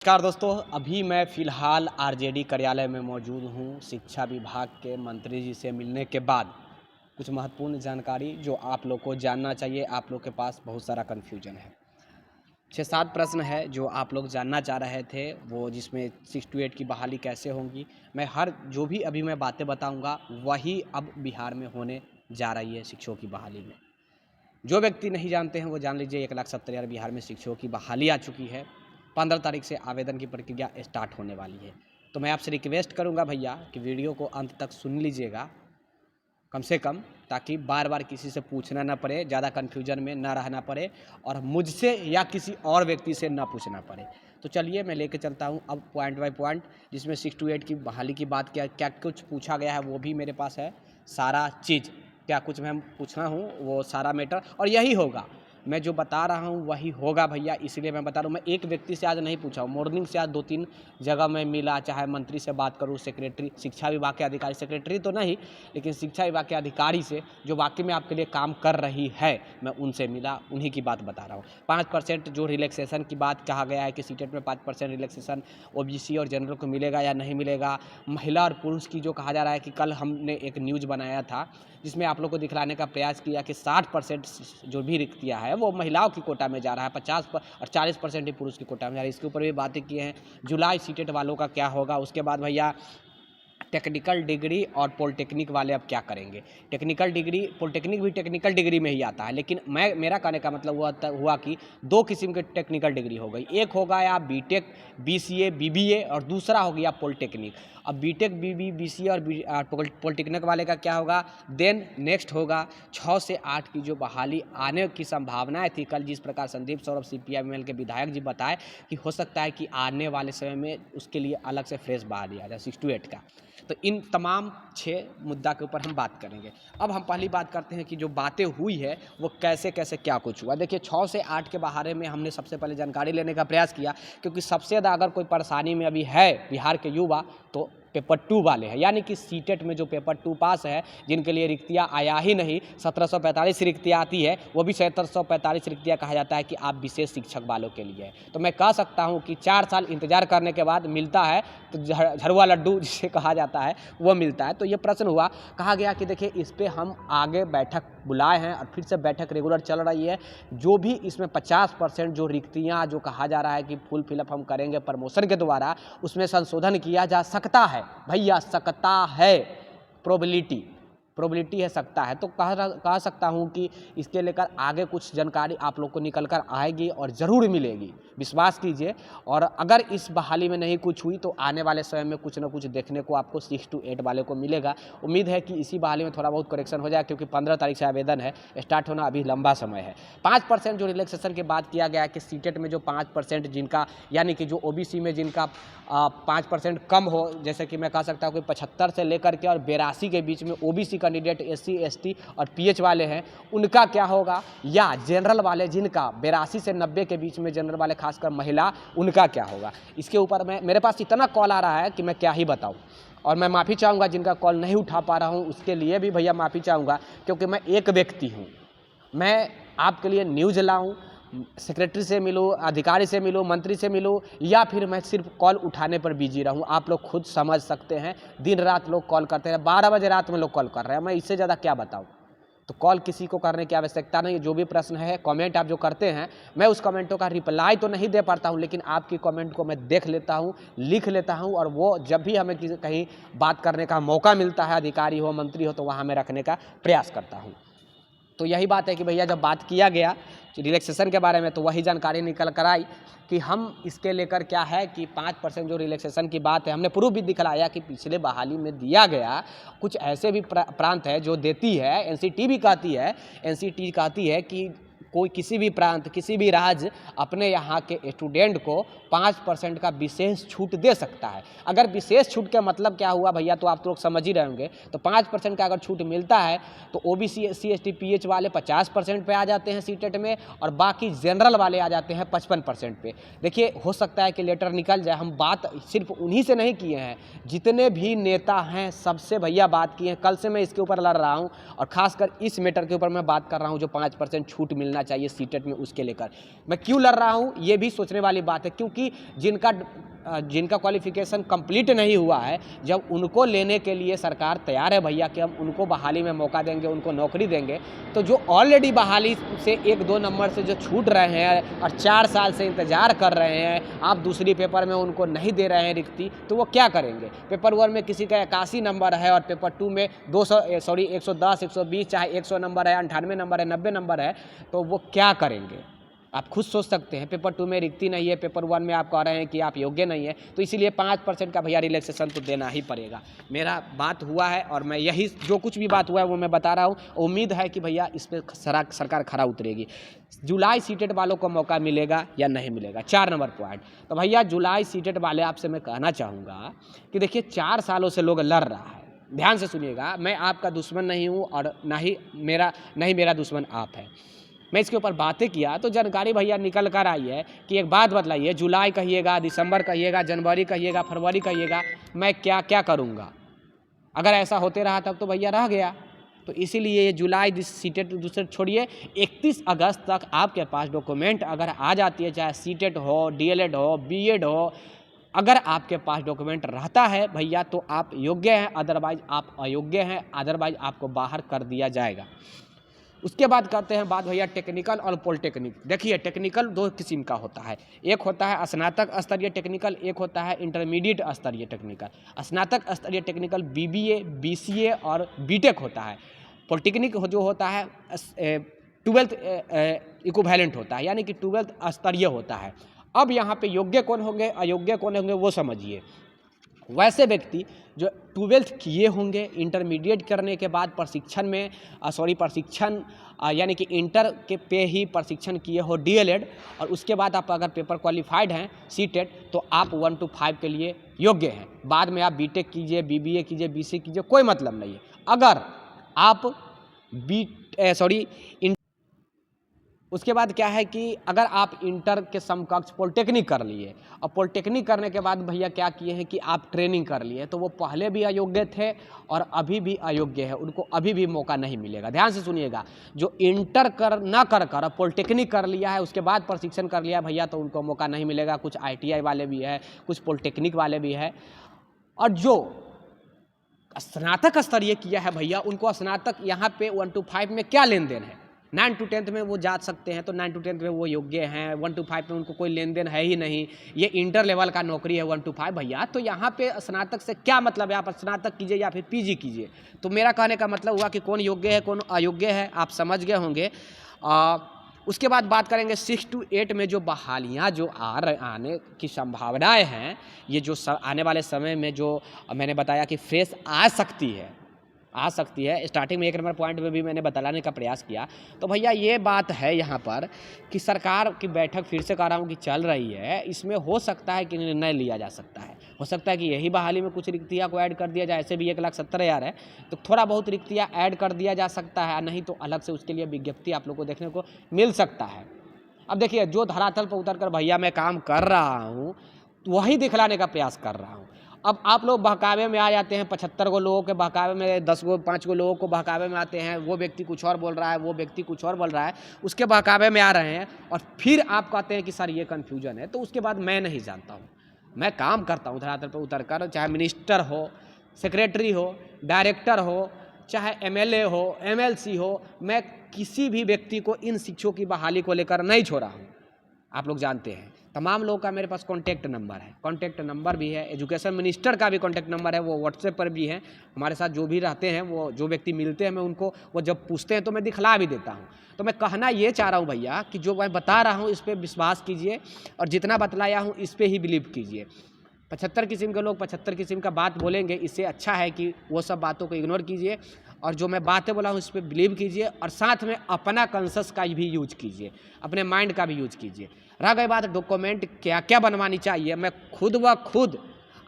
नमस्कार दोस्तों, अभी मैं फ़िलहाल आरजेडी कार्यालय में मौजूद हूँ। शिक्षा विभाग के मंत्री जी से मिलने के बाद कुछ महत्वपूर्ण जानकारी जो आप लोग को जानना चाहिए। आप लोग के पास बहुत सारा कन्फ्यूजन है। 6-7 प्रश्न है जो आप लोग जानना चाह रहे थे, वो जिसमें 6 to 8 की बहाली कैसे होंगी। मैं जो भी अभी मैं बातें बताऊँगा वही अब बिहार में होने जा रही है शिक्षकों की बहाली में। जो व्यक्ति नहीं जानते हैं वो जान लीजिए 1,70,000 बिहार में शिक्षकों की बहाली आ चुकी है। 15 तारीख से आवेदन की प्रक्रिया स्टार्ट होने वाली है। तो मैं आपसे रिक्वेस्ट करूंगा भैया कि वीडियो को अंत तक सुन लीजिएगा कम से कम, ताकि बार बार किसी से पूछना ना पड़े, ज़्यादा कन्फ्यूजन में ना रहना पड़े और मुझसे या किसी और व्यक्ति से ना पूछना पड़े। तो चलिए मैं लेके चलता हूँ अब पॉइंट बाय पॉइंट, जिसमें 6 to 8 की बहाली की बात क्या कुछ पूछा गया है वो भी मेरे पास है। सारा चीज़ क्या कुछ मैं पूछना हूँ वो सारा मैटर, और यही होगा। मैं जो बता रहा हूँ वही होगा भैया, इसलिए मैं बता रहा हूँ। मैं एक व्यक्ति से आज नहीं पूछा हूँ, मॉर्निंग से आज 2-3 जगह मैं मिला, चाहे मंत्री से बात करूँ, सेक्रेटरी शिक्षा विभाग के अधिकारी, सेक्रेटरी तो नहीं लेकिन शिक्षा विभाग के अधिकारी से जो वाकई में आपके लिए काम कर रही है, मैं उनसे मिला, उन्हीं की बात बता रहा हूँ। 5% जो रिलैक्सेशन की बात कहा गया है कि सीटेट में 5% रिलैक्सेशन ओबीसी और जनरल को मिलेगा या नहीं मिलेगा। महिला और पुरुष की जो कहा जा रहा है कि कल हमने एक न्यूज़ बनाया था जिसमें आप लोग को दिखलाने का प्रयास किया कि 60% जो भी रिक्तियाँ है वो महिलाओं की कोटा में जा रहा है, 50 और 40% ही पुरुष की कोटा में जा रहा है। इसके ऊपर भी बातें किए हैं। जुलाई सीटेट वालों का क्या होगा। उसके बाद भैया टेक्निकल डिग्री और पॉलिटेक्निक वाले अब क्या करेंगे। टेक्निकल डिग्री, पॉलिटेक्निक भी टेक्निकल डिग्री में ही आता है, लेकिन मेरा कहने का मतलब हुआ कि 2 किस्म के टेक्निकल डिग्री हो गई। एक होगा या बीटेक, बीसीए, बीबीए, और दूसरा हो गया पॉलिटेक्निक। अब बीटेक, बीसीए और पॉलिटेक्निक वाले का क्या होगा। देन नेक्स्ट होगा 6 से 8 की जो बहाली आने की संभावनाएं थी कल, जिस प्रकार संदीप सौरभ सीपीआईएमएल के विधायक जी बताए कि हो सकता है कि आने वाले समय में उसके लिए अलग से फ्रेश बहाली आ जाए 6 to 8 का। तो इन तमाम 6 मुद्दा के ऊपर हम बात करेंगे। अब हम पहली बात करते हैं कि जो बातें हुई है वो कैसे कैसे क्या कुछ हुआ। देखिए 6 से 8 के बारे में हमने सबसे पहले जानकारी लेने का प्रयास किया, क्योंकि सबसे ज़्यादा अगर कोई परेशानी में अभी है बिहार के युवा तो पेपर 2 वाले हैं, यानी कि सीटेट में जो पेपर 2 पास है, जिनके लिए रिक्तियाँ आया ही नहीं। 1745 रिक्तियाँ आती है, वो भी 1745 रिक्तियाँ कहा जाता है कि आप विशेष शिक्षक वालों के लिए है। तो मैं कह सकता हूँ कि 4 साल इंतजार करने के बाद मिलता है तो झड़ुआ लड्डू जिसे कहा जाता है वो मिलता है। तो ये प्रश्न हुआ, कहा गया कि देखिए इस पर हम आगे बैठक बुलाए हैं और फिर से बैठक रेगुलर चल रही है। जो भी इसमें 50% जो रिक्तियाँ जो कहा जा रहा है कि फुल फिलअप हम करेंगे प्रमोशन के द्वारा, उसमें संशोधन किया जा सकता है भैया, सकता है। प्रोबेबिलिटी है, सकता है। तो कह सकता हूँ कि इसके लेकर आगे कुछ जानकारी आप लोग को निकल कर आएगी और ज़रूर मिलेगी, विश्वास कीजिए। और अगर इस बहाली में नहीं कुछ हुई तो आने वाले समय में कुछ ना कुछ देखने को आपको 6 to 8 वाले को मिलेगा। उम्मीद है कि इसी बहाली में थोड़ा बहुत करेक्शन हो जाए, क्योंकि 15 तारीख से आवेदन है, स्टार्ट होना अभी लंबा समय है। 5% जो रिलैक्सेशन की बात किया गया है कि सीटेट में जो 5% जिनका, यानी कि जो ओबीसी में जिनका 5% कम हो, जैसे कि मैं कह सकता हूँ कि 75 से लेकर के और 82 के बीच में ओबीसी कैंडिडेट एससी, एसटी और पीएच वाले हैं, उनका क्या होगा। या जनरल वाले जिनका 82 से 90 के बीच में, जनरल वाले खासकर महिला, उनका क्या होगा। इसके ऊपर मेरे पास इतना कॉल आ रहा है कि मैं क्या ही बताऊँ। और मैं माफ़ी चाहूँगा जिनका कॉल नहीं उठा पा रहा हूँ, उसके लिए भी भैया माफ़ी चाहूँगा, क्योंकि मैं एक व्यक्ति हूँ। मैं आपके लिए न्यूज़ लाऊं, सेक्रेटरी से मिलूँ, अधिकारी से मिलूँ, मंत्री से मिलूँ, या फिर मैं सिर्फ कॉल उठाने पर बिजी रहूँ, आप लोग खुद समझ सकते हैं। दिन रात लोग कॉल करते हैं, 12 बजे रात में लोग कॉल कर रहे हैं, मैं इससे ज़्यादा क्या बताऊँ। तो कॉल किसी को करने की आवश्यकता नहीं। जो भी प्रश्न है, कमेंट आप जो करते हैं, मैं उस कमेंटों का रिप्लाई तो नहीं दे पाता हूं, लेकिन आपकी कमेंट को मैं देख लेता हूं, लिख लेता हूं, और वो जब भी हमें कहीं बात करने का मौका मिलता है, अधिकारी हो, मंत्री हो, तो वहाँ मैं रखने का प्रयास करता हूँ। तो यही बात है कि भैया जब बात किया गया रिलैक्सेशन के बारे में, तो वही जानकारी निकल कर आई कि हम इसके लेकर क्या है कि 5% जो रिलैक्सेशन की बात है, हमने प्रूफ भी दिखलाया कि पिछले बहाली में दिया गया। कुछ ऐसे भी प्रांत है जो देती है, एनसीटी भी कहती है, एनसीटी कहती है कि कोई किसी भी प्रांत, किसी भी राज्य अपने यहाँ के स्टूडेंट को 5% का विशेष छूट दे सकता है। अगर विशेष छूट का मतलब क्या हुआ भैया, तो आप लोग समझ ही रहे होंगे। तो 5% का अगर छूट मिलता है तो ओबीसी, एससी, एसटी, पीएच वाले 50% पे आ जाते हैं सीटेट में, और बाकी जनरल वाले आ जाते हैं 55% पे। देखिए हो सकता है कि लेटर निकल जाए। हम बात सिर्फ उन्हीं से नहीं किए हैं, जितने भी नेता हैं सबसे भैया बात किए हैं। कल से मैं इसके ऊपर लड़ रहा हूँ, और खासकर इस मैटर के ऊपर मैं बात कर रहा हूँ जो 5% छूट मिलना देना चाहिए सीटेट में, उसके लेकर मैं क्यों लड़ रहा हूँ ये भी सोचने वाली बात है। क्योंकि जिनका क्वालिफिकेशन कंप्लीट नहीं हुआ है, जब उनको लेने के लिए सरकार तैयार है भैया कि हम उनको बहाली में मौका देंगे, उनको नौकरी देंगे, तो जो ऑलरेडी बहाली से 1-2 नंबर से जो छूट रहे हैं और 4 साल से इंतज़ार कर रहे हैं, आप दूसरी पेपर में उनको नहीं दे रहे हैं रिक्ति, तो वो क्या करेंगे। पेपर 1 में किसी का 81 नंबर है और पेपर 2 में 110, 120, चाहे 100 नंबर है, 98 नंबर है, 90 नंबर है, तो वो क्या करेंगे। आप खुद सोच सकते हैं। पेपर 2 में रिक्ति नहीं है, पेपर 1 में आप कह रहे हैं कि आप योग्य नहीं है, तो इसीलिए 5% का भैया रिलैक्सेशन तो देना ही पड़ेगा। मेरा बात हुआ है और मैं यही जो कुछ भी बात हुआ है वो मैं बता रहा हूँ। उम्मीद है कि भैया इस पर सरकार खरा उतरेगी। जुलाई सीटेट वालों को मौका मिलेगा या नहीं मिलेगा, 4 नंबर पॉइंट। तो भैया जुलाई सीटेट वाले आपसे मैं कहना चाहूँगा कि देखिए 4 सालों से लोग लड़ रहा है। ध्यान से सुनिएगा, मैं आपका दुश्मन नहीं हूँ और ना ही मेरा दुश्मन आप है। मैं इसके ऊपर बातें किया तो जानकारी भैया निकल कर आई है कि एक बात बतलाइए, जुलाई कहिएगा, दिसंबर कहिएगा, जनवरी कहिएगा, फरवरी कहिएगा, मैं क्या क्या करूँगा। अगर ऐसा होते रहा तब तो भैया रह गया। तो इसीलिए ये जुलाई सीटेट दूसरे छोड़िए, 31 अगस्त तक आपके पास डॉक्यूमेंट अगर आ जाती है, चाहे सीटेट हो, डीएलएड हो, बीएड हो, अगर आपके पास डॉक्यूमेंट रहता है भैया तो आप योग्य हैं, अदरवाइज आप अयोग्य हैं, अदरवाइज आपको बाहर कर दिया जाएगा। उसके बाद करते हैं बात भैया टेक्निकल और पॉलिटेक्निक। देखिए टेक्निकल 2 किस्म का होता है, एक होता है स्नातक स्तरीय टेक्निकल, एक होता है इंटरमीडिएट स्तरीय टेक्निकल। स्नातक स्तरीय टेक्निकल बीबीए, बीसीए और बीटेक होता है। पॉलिटेक्निक जो होता है 12th इक्विवेलेंट होता है, यानी कि 12th स्तरीय होता है। अब यहाँ पे योग्य कौन होंगे, अयोग्य कौन होंगे वो समझिए। वैसे व्यक्ति जो 12th किए होंगे, इंटरमीडिएट करने के बाद प्रशिक्षण यानी कि इंटर के पे ही प्रशिक्षण किए हो डीएलएड, और उसके बाद आप अगर पेपर क्वालिफाइड हैं सीटेट तो आप 1 to 5 के लिए योग्य हैं। बाद में आप बीटेक कीजिए, बीबीए कीजिए, बीसी कीजिए, कोई मतलब नहीं है। अगर आप उसके बाद क्या है कि अगर आप इंटर के समकक्ष पॉलिटेक्निक कर लिए और पॉलिटेक्निक करने के बाद भैया क्या किए हैं कि आप ट्रेनिंग कर लिए, तो वो पहले भी अयोग्य थे और अभी भी अयोग्य है, उनको अभी भी मौका नहीं मिलेगा। ध्यान से सुनिएगा, जो इंटर कर पॉलिटेक्निक कर लिया है, उसके बाद प्रशिक्षण कर लिया भैया, तो उनको मौका नहीं मिलेगा। कुछ ITI वाले भी है, कुछ पॉलिटेक्निक वाले भी है, और जो स्नातक स्तरीय किया है भैया, उनको स्नातक यहाँ पे 1 to 5 में क्या लेन देन है। 9 to 10th में वो जा सकते हैं, तो 9 to 10th में वो योग्य हैं। 1 to 5 में उनको कोई लेन देन है ही नहीं, ये इंटर लेवल का नौकरी है 1 to 5 भैया। तो यहाँ पे स्नातक से क्या मतलब है, आप स्नातक कीजिए या फिर पीजी कीजिए। तो मेरा कहने का मतलब हुआ कि कौन योग्य है कौन अयोग्य है, आप समझ गए होंगे। उसके बाद बात करेंगे 6 to 8 में जो बहालियाँ जो आने की संभावनाएं हैं, ये जो आने वाले समय में जो मैंने बताया कि फ्रेश आ सकती है। स्टार्टिंग में 1 नंबर पॉइंट में भी मैंने बताने का प्रयास किया। तो भैया ये बात है यहाँ पर कि सरकार की बैठक फिर से कह रहा हूँ कि चल रही है, इसमें हो सकता है कि निर्णय लिया जा सकता है। हो सकता है कि यही बहाली में कुछ रिक्तियाँ को ऐड कर दिया जाए। ऐसे भी 1,70,000 है, तो थोड़ा बहुत रिक्तियाँ ऐड कर दिया जा सकता है, नहीं तो अलग से उसके लिए विज्ञप्ति आप लोग को देखने को मिल सकता है। अब देखिए, जो धरातल पर उतर कर भैया मैं काम कर रहा हूँ वही दिखलाने का प्रयास कर रहा हूँ। अब आप लोग बहकावे में आ जाते हैं, 75 को लोगों के बहकावे में, 5 को लोगों को बहकावे में आते हैं। वो व्यक्ति कुछ और बोल रहा है, वो व्यक्ति कुछ और बोल रहा है, उसके बहकावे में आ रहे हैं, और फिर आप कहते हैं कि सर ये कन्फ्यूजन है। तो उसके बाद मैं नहीं जानता हूँ, मैं काम करता हूँ धरातल पर उतर कर, चाहे मिनिस्टर हो, सेक्रेटरी हो, डायरेक्टर हो, चाहे MLA हो, MLC हो, मैं किसी भी व्यक्ति को इन शिक्षकों की बहाली को लेकर नहीं छोड़ा हूँ। आप लोग जानते हैं, तमाम लोगों का मेरे पास कॉन्टैक्ट नंबर है, कॉन्टैक्ट नंबर भी है। एजुकेशन मिनिस्टर का भी कॉन्टैक्ट नंबर है, वो व्हाट्सएप पर भी है। हमारे साथ जो भी रहते हैं, वो जो व्यक्ति मिलते हैं, मैं उनको वो जब पूछते हैं तो मैं दिखला भी देता हूँ। तो मैं कहना ये चाह रहा हूँ भैया कि जो मैं बता रहा हूँ इस पर विश्वास कीजिए, और जितना बतलाया हूँ इस पर ही बिलीव कीजिए। 75 किस्म के लोग 75 किस्म का बात बोलेंगे, इससे अच्छा है कि वो सब बातों को इग्नोर कीजिए, और जो मैं बातें बोला हूँ इस पर बिलीव कीजिए, और साथ में अपना कॉन्शस का भी यूज कीजिए, अपने माइंड का भी यूज कीजिए। रह गई बात डॉक्यूमेंट क्या क्या बनवानी चाहिए, मैं खुद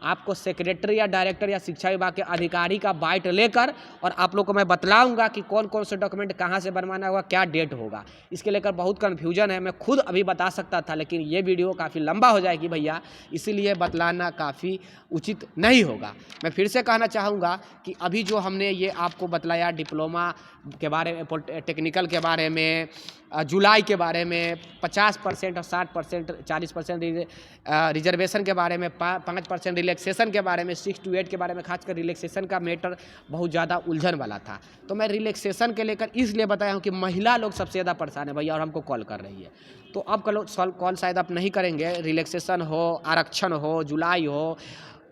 आपको सेक्रेटरी या डायरेक्टर या शिक्षा विभाग के अधिकारी का बाइट लेकर और आप लोग को मैं बतलाऊंगा कि कौन कौन से डॉक्यूमेंट कहाँ से बनवाना होगा, क्या डेट होगा। इसके लेकर बहुत कन्फ्यूजन है, मैं खुद अभी बता सकता था लेकिन ये वीडियो काफ़ी लंबा हो जाएगी भैया, इसीलिए बतलाना काफ़ी उचित नहीं होगा। मैं फिर से कहना चाहूँगा कि अभी जो हमने ये आपको बतलाया डिप्लोमा के बारे में, टेक्निकल के बारे में, जुलाई के बारे में, 50% और 60%, 40% रिजर्वेशन के बारे में, 5% रिलैक्सेशन के बारे में, 6 to 8 के बारे में, खासकर रिलैक्सेशन का मैटर बहुत ज़्यादा उलझन वाला था। तो मैं रिलैक्सेशन के लेकर इसलिए बताया हूँ कि महिला लोग सबसे ज़्यादा परेशान है भैया और हमको कॉल कर रही है। तो अब कॉल शायद आप नहीं करेंगे, रिलैक्सेशन हो, आरक्षण हो, जुलाई हो,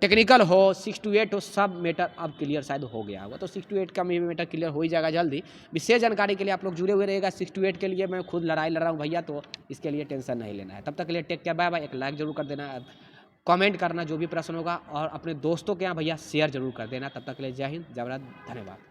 टेक्निकल हो, 6 to 8 हो, सब मैटर अब क्लियर शायद हो गया होगा। तो 6 to 8 का मैटर क्लियर हो ही जाएगा जल्दी। विशेष जानकारी के लिए आप लोग जुड़े हुए रहेगा। 6 to 8 के लिए मैं खुद लड़ाई लड़ रहा हूँ भैया, तो इसके लिए टेंशन नहीं लेना है। तब तक के लिए टेक केयर, बाय बाय। एक लाइक जरूर कर देना, कमेंट करना जो भी प्रश्न होगा, और अपने दोस्तों के यहाँ भैया शेयर जरूर कर देना। तब तक के लिए जय हिंद, जय भारत, धन्यवाद।